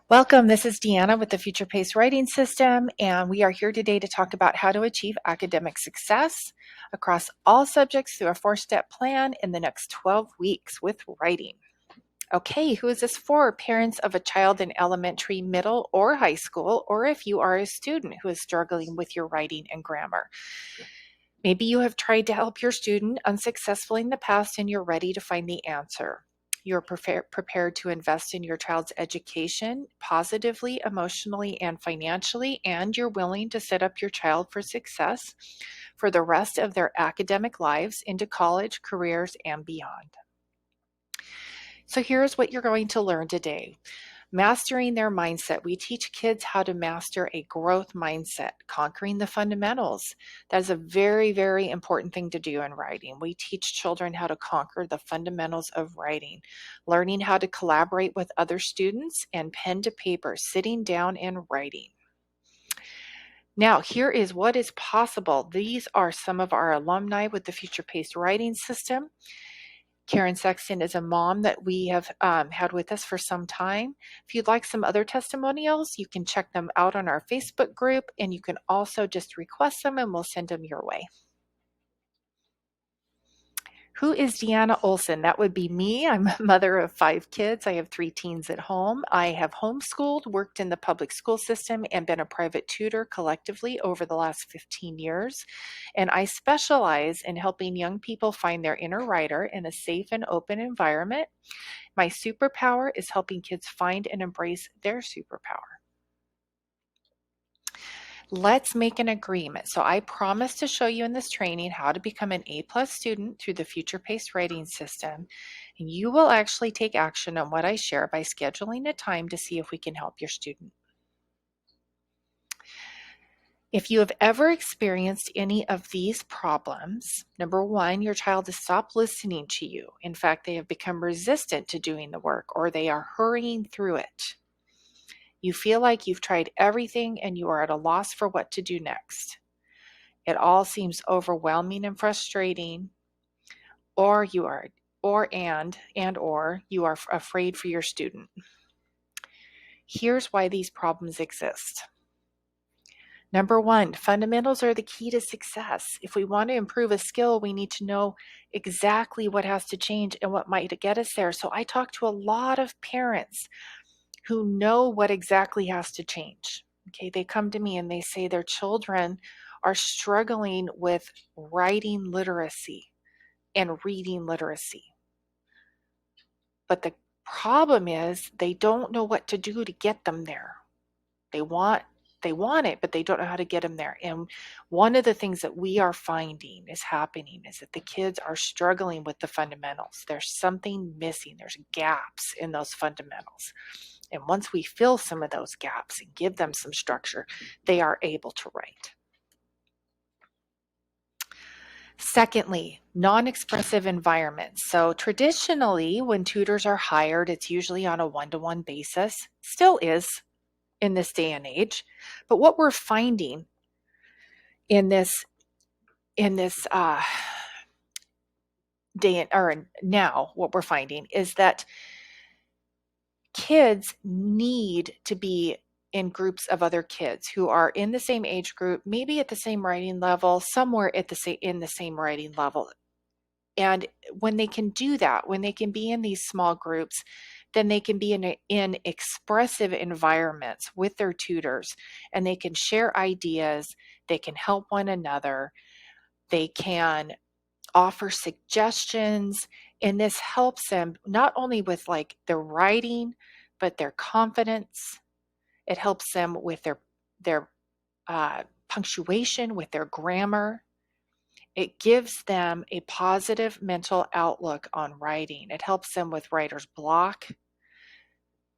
Welcome, this is Deanna with the Future Pace Writing System, and we are here today to talk about how to achieve academic success across all subjects through a 4-step plan in the next 12 weeks with writing. Okay, who is this for? Parents of a child in elementary, middle, or high school, or if you are a student who is struggling with your writing and grammar. Maybe you have tried to help your student unsuccessfully in the past and you're ready to find the answer. You're prepared to invest in your child's education positively, emotionally, and financially, and you're willing to set up your child for success for the rest of their academic lives into college, careers, and beyond. So here's what you're going to learn today. Mastering their mindset. We teach kids how to master a growth mindset, conquering the fundamentals. That is a very, very important thing to do in writing. We teach children how to conquer the fundamentals of writing, learning how to collaborate with other students and pen to paper, sitting down and writing. Now, here is what is possible. These are some of our alumni with the Future Paced Writing System. Karen Sexton is a mom that we have had with us for some time. If you'd like some other testimonials, you can check them out on our Facebook group, and you can also just request them and we'll send them your way. Who is Deanna Olson? That would be me. I'm a mother of 5 kids. I have 3 teens at home. I have homeschooled, worked in the public school system, and been a private tutor collectively over the last 15 years. And I specialize in helping young people find their inner writer in a safe and open environment. My superpower is helping kids find and embrace their superpower. Let's make an agreement. So I promise to show you in this training how to become an A+ student through the Future Pace Writing System. And you will actually take action on what I share by scheduling a time to see if we can help your student. If you have ever experienced any of these problems, number 1, your child has stopped listening to you. In fact, they have become resistant to doing the work, or they are hurrying through it. You feel like you've tried everything and you are at a loss for what to do next. It all seems overwhelming and frustrating, or you are or you are afraid for your student. Here's why these problems exist. Number 1, fundamentals are the key to success. If we want to improve a skill, we need to know exactly what has to change and what might get us there. So I talk to a lot of parents who know what exactly has to change. Okay, they come to me and they say their children are struggling with writing literacy and reading literacy. But the problem is they don't know what to do to get them there. They want it, but they don't know how to get them there. And one of the things that we are finding is happening is that the kids are struggling with the fundamentals. There's something missing. There's gaps in those fundamentals. And once we fill some of those gaps and give them some structure, they are able to write. Secondly, non-expressive environments. So traditionally, when tutors are hired, it's usually on a one-to-one basis, still is in this day and age. But what we're finding in this day or now, what we're finding is that kids need to be in groups of other kids who are in the same age group, maybe at the same writing level, somewhere at in the same writing level. And when they can do that, when they can be in these small groups, then they can be in expressive environments with their tutors, and they can share ideas, they can help one another, they can offer suggestions, and this helps them not only with like their writing, but their confidence. It helps them with their punctuation, with their grammar. It gives them a positive mental outlook on writing. It helps them with writer's block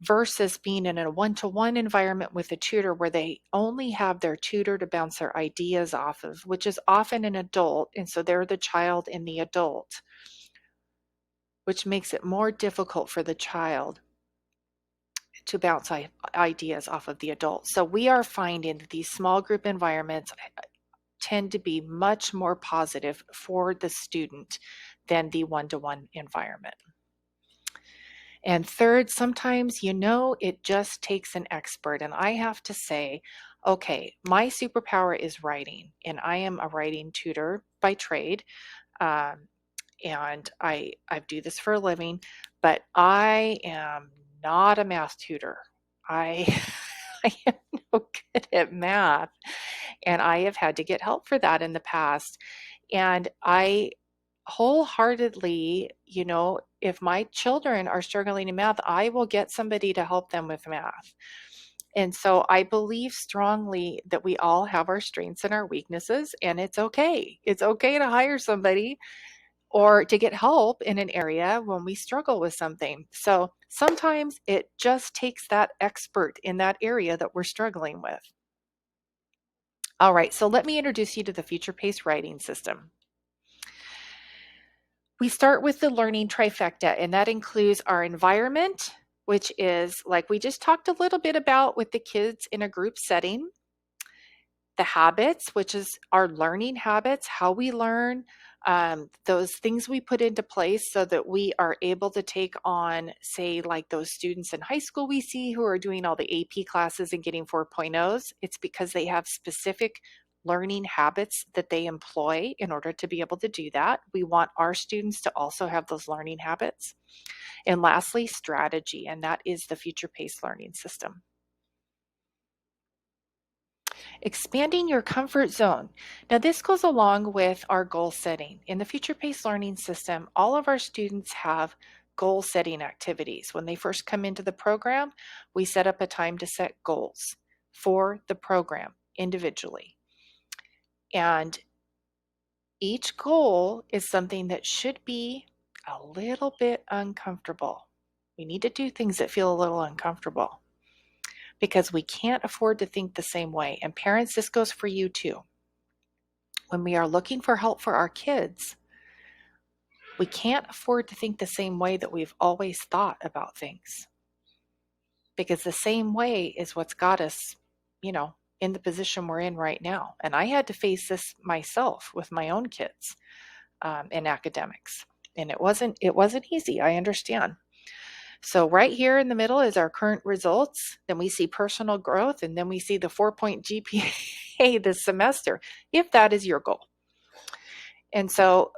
versus being in a one-to-one environment with a tutor where they only have their tutor to bounce their ideas off of, which is often an adult, and so they're the child and the adult, which makes it more difficult for the child to bounce ideas off of the adult. So we are finding that these small group environments tend to be much more positive for the student than the one-to-one environment. And third, sometimes, it just takes an expert. And I have to say, okay, my superpower is writing, and I am a writing tutor by trade. Um, and I do this for a living, but I am not a math tutor. I I am no good at math, and I have had to get help for that in the past. And I wholeheartedly, if my children are struggling in math, I will get somebody to help them with math. And so I believe strongly that we all have our strengths and our weaknesses, and it's okay. It's okay to hire somebody or to get help in an area when we struggle with something. So sometimes it just takes that expert in that area that we're struggling with. All right, so let me introduce you to the Future Pace writing system. We start with the learning trifecta, and that includes our environment, which is like we just talked a little bit about with the kids in a group setting. The habits, which is our learning habits, how we learn, those things we put into place so that we are able to take on, say, like those students in high school we see who are doing all the AP classes and getting 4.0s. It's because they have specific learning habits that they employ in order to be able to do that. We want our students to also have those learning habits. And lastly, strategy, and that is the Future Pace learning system. Expanding your comfort zone. Now, this goes along with our goal setting. In the Future Pace learning system, all of our students have goal setting activities. When they first come into the program, we set up a time to set goals for the program individually. And each goal is something that should be a little bit uncomfortable. We need to do things that feel a little uncomfortable because we can't afford to think the same way. And parents, this goes for you too. When we are looking for help for our kids, we can't afford to think the same way that we've always thought about things. Because the same way is what's got us, in the position we're in right now. And I had to face this myself with my own kids in academics. And it wasn't easy, I understand. So right here in the middle is our current results. Then we see personal growth, and then we see the 4-point GPA this semester, if that is your goal. And so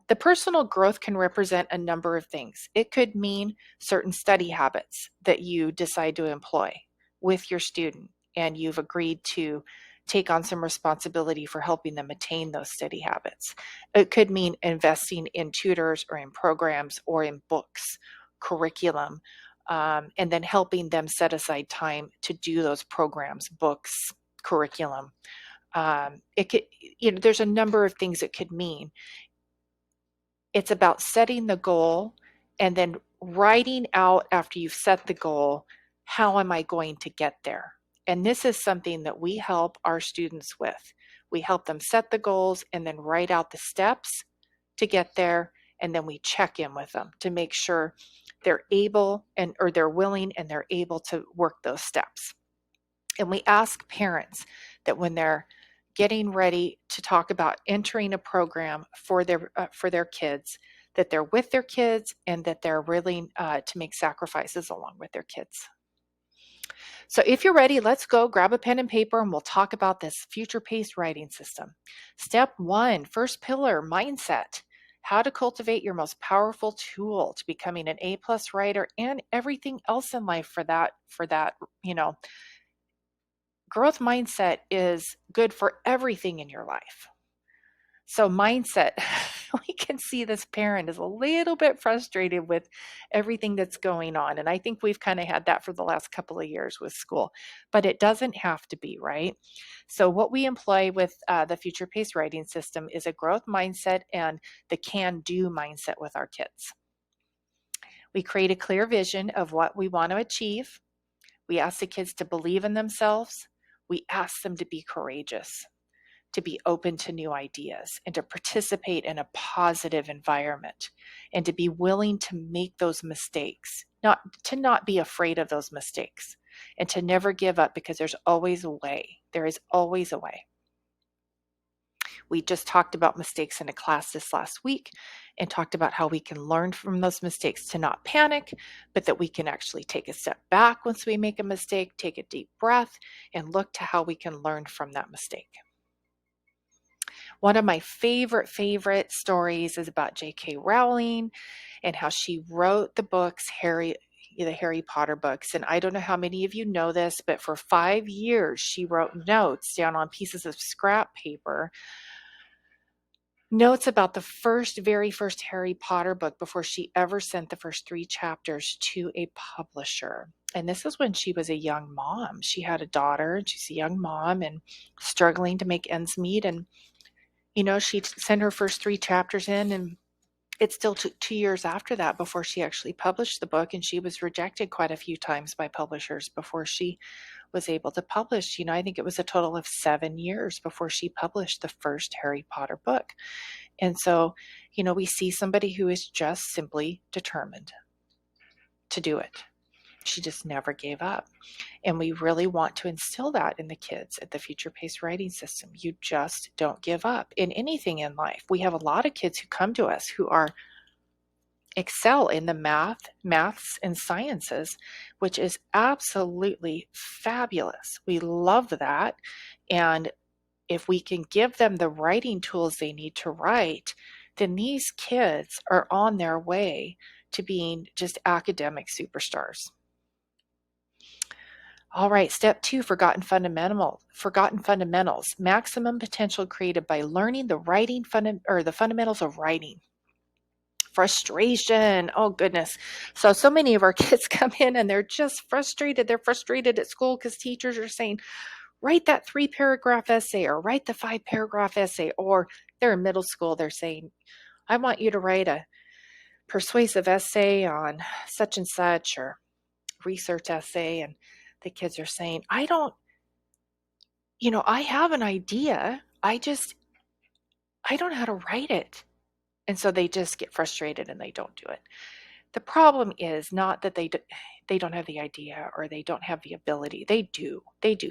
the personal growth can represent a number of things. It could mean certain study habits that you decide to employ with your student, and you've agreed to take on some responsibility for helping them attain those study habits. It could mean investing in tutors or in programs or in books, curriculum, and then helping them set aside time to do those programs, books, curriculum. It could, there's a number of things it could mean. It's about setting the goal and then writing out after you've set the goal, how am I going to get there? And this is something that we help our students with. We help them set the goals and then write out the steps to get there. And then we check in with them to make sure they're able or they're willing and they're able to work those steps. And we ask parents that when they're getting ready to talk about entering a program for their kids, that they're with their kids and that they're willing to make sacrifices along with their kids. So if you're ready, let's go grab a pen and paper and we'll talk about this Future Pace writing system. Step 1, first pillar, mindset. How to cultivate your most powerful tool to becoming an A+ writer and everything else in life for that, growth mindset is good for everything in your life. So mindset, we can see this parent is a little bit frustrated with everything that's going on. And I think we've kind of had that for the last couple of years with school, but it doesn't have to be, right? So what we employ with the Future Pace writing system is a growth mindset and the can-do mindset with our kids. We create a clear vision of what we want to achieve. We ask the kids to believe in themselves. We ask them to be courageous, to be open to new ideas, and to participate in a positive environment, and to be willing to make those mistakes, to not be afraid of those mistakes, and to never give up because there's always a way. There is always a way. We just talked about mistakes in a class this last week and talked about how we can learn from those mistakes to not panic, but that we can actually take a step back once we make a mistake, take a deep breath, and look to how we can learn from that mistake. One of my favorite stories is about J.K. Rowling and how she wrote the books, the Harry Potter books. And I don't know how many of you know this, but for 5 years, she wrote notes down on pieces of scrap paper, notes about the very first Harry Potter book before she ever sent the first 3 chapters to a publisher. And this is when she was a young mom. She had a daughter, and she's a young mom and struggling to make ends meet. And she'd send her first 3 chapters in, and it still took 2 years after that before she actually published the book, and she was rejected quite a few times by publishers before she was able to publish. I think it was a total of 7 years before she published the first Harry Potter book. And so, we see somebody who is just simply determined to do it. She just never gave up. And we really want to instill that in the kids at the Future Pace Writing System. You just don't give up in anything in life. We have a lot of kids who come to us who excel in the maths and sciences, which is absolutely fabulous. We love that. And if we can give them the writing tools they need to write, then these kids are on their way to being just academic superstars. All right, step 2, forgotten fundamentals. Maximum potential created by learning the fundamentals of writing. Frustration. Oh goodness. So many of our kids come in and they're just frustrated. They're frustrated at school because teachers are saying, write that 3-paragraph essay or write the 5-paragraph essay. Or they're in middle school, they're saying, I want you to write a persuasive essay on such and such, or research essay. And the kids are saying, I have an idea. I don't know how to write it. And so they just get frustrated and they don't do it. The problem is not that they don't have the idea or they don't have the ability. They do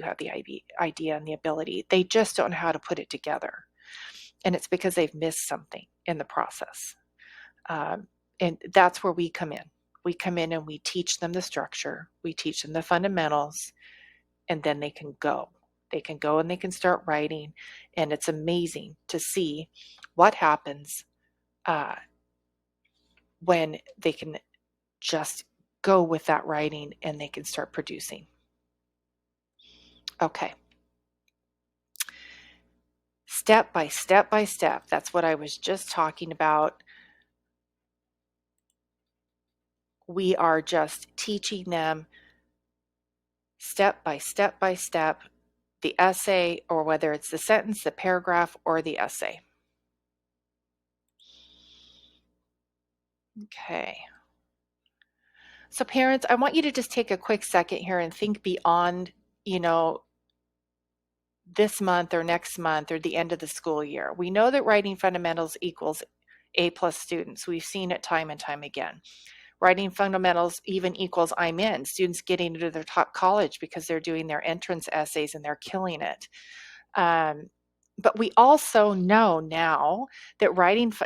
have the idea and the ability. They just don't know how to put it together. And it's because they've missed something in the process. And that's where we come in. We come in and we teach them the structure. We teach them the fundamentals, and then they can go. They can go and they can start writing. And it's amazing to see what happens when they can just go with that writing and they can start producing. Okay. Step by step by step. That's what I was just talking about. We are just teaching them step by step by step the essay, or whether it's the sentence, the paragraph, or the essay. Okay. So parents, I want you to just take a quick second here and think beyond, this month or next month or the end of the school year. We know that writing fundamentals equals A+ students. We've seen it time and time again. Writing fundamentals even equals I'm in, students getting into their top college because they're doing their entrance essays and they're killing it. But we also know now that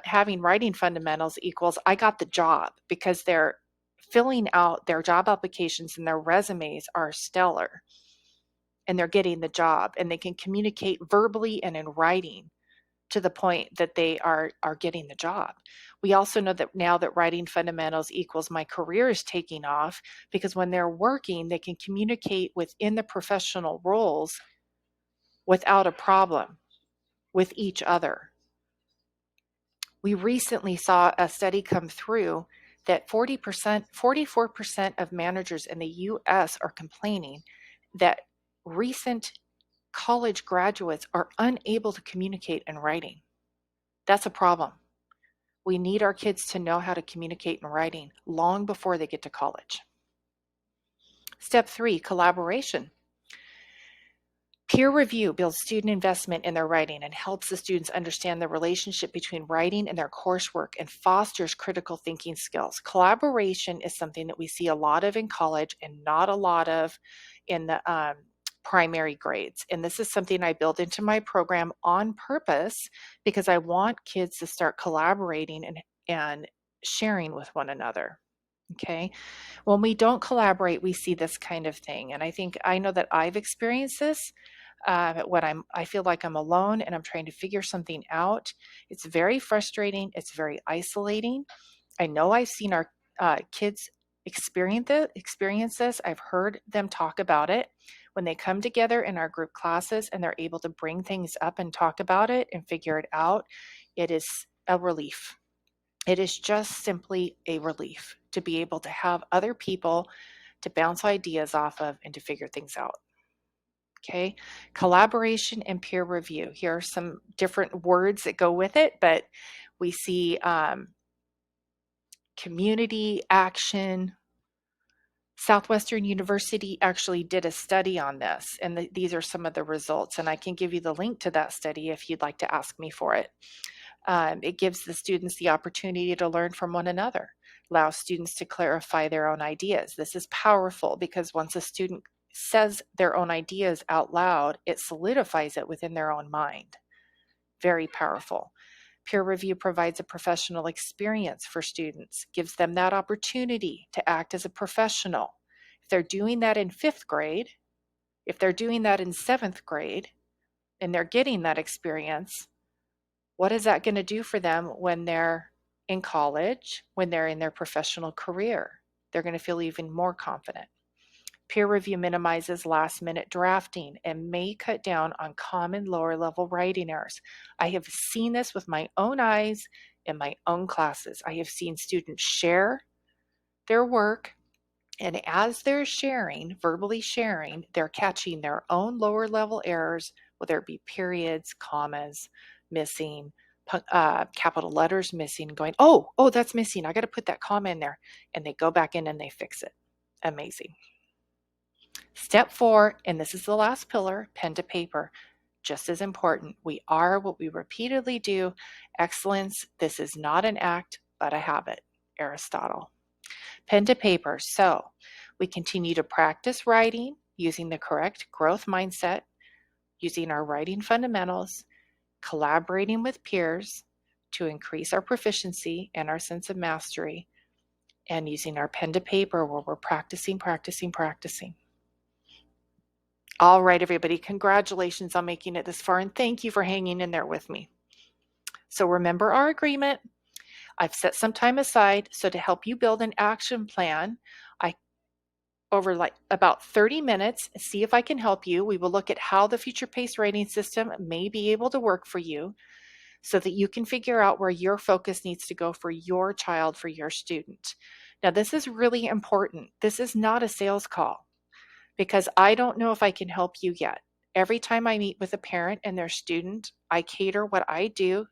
having writing fundamentals equals I got the job, because they're filling out their job applications and their resumes are stellar, and they're getting the job, and they can communicate verbally and in writing to the point that they are getting the job. We also know that now that writing fundamentals equals my career is taking off, because when they're working, they can communicate within the professional roles without a problem with each other. We recently saw a study come through that 44% of managers in the US are complaining that recent college graduates are unable to communicate in writing. That's a problem. We need our kids to know how to communicate in writing long before they get to college. Step 3, collaboration. Peer review builds student investment in their writing and helps the students understand the relationship between writing and their coursework, and fosters critical thinking skills. Collaboration is something that we see a lot of in college and not a lot of in the primary grades. And this is something I build into my program on purpose because I want kids to start collaborating and sharing with one another. Okay. When we don't collaborate, we see this kind of thing. And I know that I've experienced this when I feel like I'm alone and I'm trying to figure something out. It's very frustrating. It's very isolating. I know I've seen our kids experience this. I've heard them talk about it. When they come together in our group classes and they're able to bring things up and talk about it and figure it out, it is a relief. It is just simply a relief to be able to have other people to bounce ideas off of and to figure things out. Okay, collaboration and peer review. Here are some different words that go with it, but we see community action. Southwestern University actually did a study on this, and these are some of the results, and I can give you the link to that study if you'd like to ask me for it. It gives the students the opportunity to learn from one another, allows students to clarify their own ideas. This is powerful because once a student says their own ideas out loud, it solidifies it within their own mind. Very powerful. Peer review provides a professional experience for students, gives them that opportunity to act as a professional. If they're doing that in 5th grade, if they're doing that in 7th grade, and they're getting that experience, what is that going to do for them when they're in college, when they're in their professional career? They're going to feel even more confident. Peer review minimizes last-minute drafting and may cut down on common lower-level writing errors. I have seen this with my own eyes in my own classes. I have seen students share their work, and as they're sharing, verbally sharing, they're catching their own lower-level errors, whether it be periods, commas, missing, capital letters missing, going, oh, that's missing. I got to put that comma in there. And they go back in and they fix it. Amazing. Step 4, and this is the last pillar, pen to paper. Just as important. We are what we repeatedly do. Excellence, this is not an act, but a habit. Aristotle. Pen to paper. So we continue to practice writing using the correct growth mindset, using our writing fundamentals, collaborating with peers to increase our proficiency and our sense of mastery, and using our pen to paper where we're practicing. All right, everybody, congratulations on making it this far, and thank you for hanging in there with me. So remember our agreement. I've set some time aside so to help you build an action plan. Over like about 30 minutes, see if I can help you. We will look at how the future paced rating system may be able to work for you so that you can figure out where your focus needs to go for your child, for your student. Now, this is really important. This is not a sales call because I don't know if I can help you yet. Every time I meet with a parent and their student, I cater what I do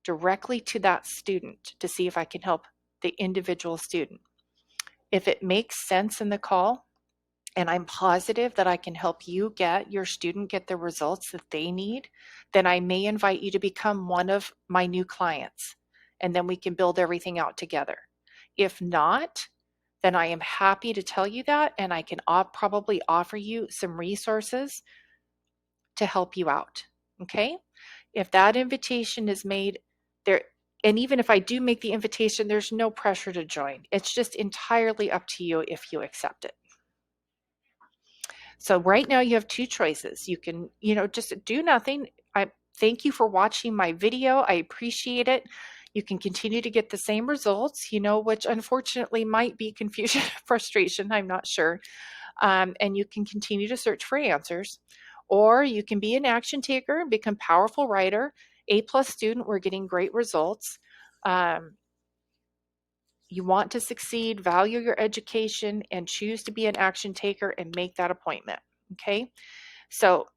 directly to that student to see if I can help the individual student. If it makes sense in the call, and I'm positive that I can help you get your student get the results that they need, then I may invite you to become one of my new clients, and then we can build everything out together. If not, then I am happy to tell you that, and I can probably offer you some resources to help you out, okay? If that invitation is made there, and even if I do make the invitation, there's no pressure to join. It's just entirely up to you if you accept it. So right now you have 2 choices. You can, just do nothing. I thank you for watching my video. I appreciate it. You can continue to get the same results, which unfortunately might be confusion, frustration, I'm not sure. And you can continue to search for answers. Or you can be an action taker and become powerful writer, A+ student, we're getting great results. You want to succeed, value your education, and choose to be an action taker and make that appointment, okay? So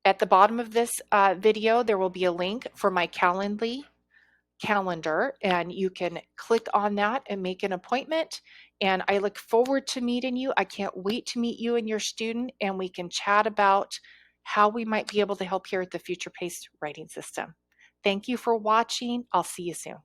at the bottom of this video, there will be a link for my Calendly calendar, and you can click on that and make an appointment. And I look forward to meeting you. I can't wait to meet you and your student, and we can chat about how we might be able to help here at the Future Paced Writing System. Thank you for watching. I'll see you soon.